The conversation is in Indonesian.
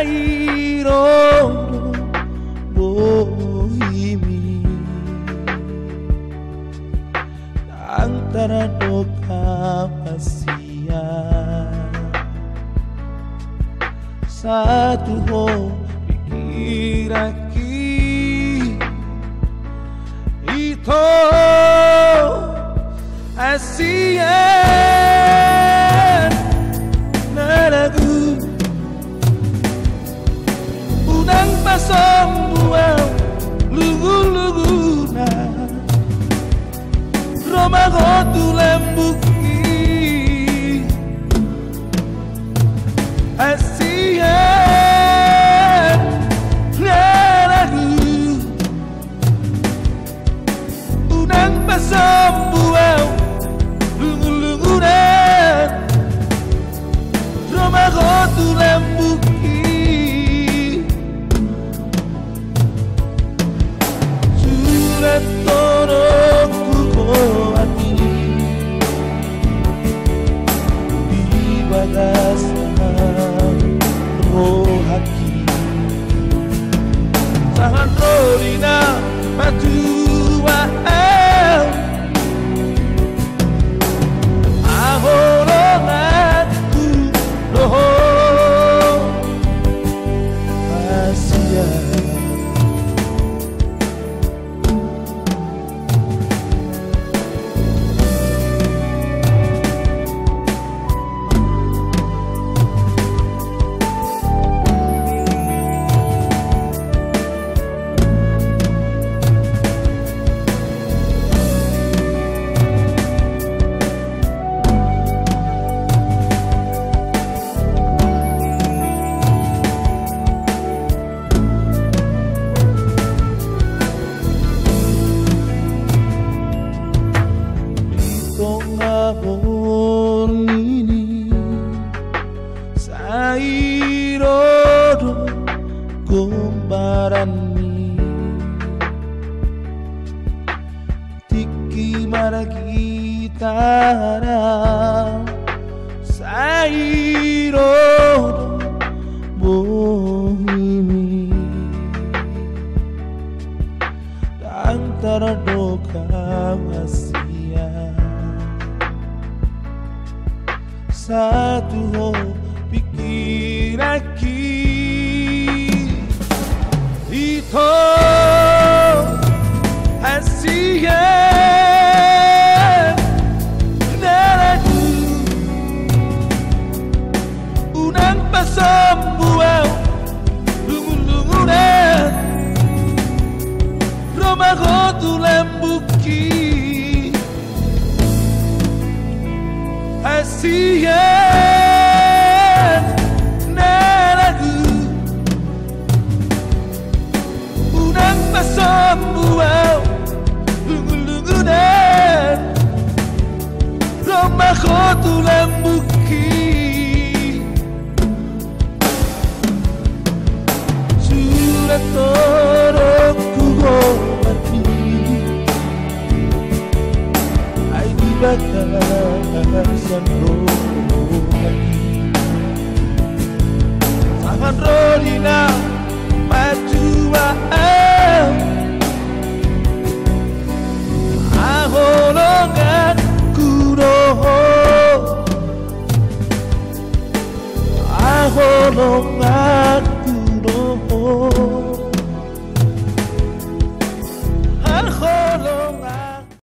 Sairodo bohimi antara doka pasia satu ho pikir aki itu asian naragu unang pasong buang lugu-lugu na romago tu lembuki asian naragu unang pasong buang lugu-lugu na romago tu lembuki surat torokku hati di batas rohaki tahan rodina matua ahoronganku roho asia ini Sairodo gombarani tiki maragitara Sairodo bohimi antara doka masia satu ho pikir aki itu asian naragu unang pasambuau lungu-lungunan romago tu lembuki asian naragu unang pasambuau lungu-lungunan romago tu lembuki surat torokku hati ai di batasan rohani sangat rodina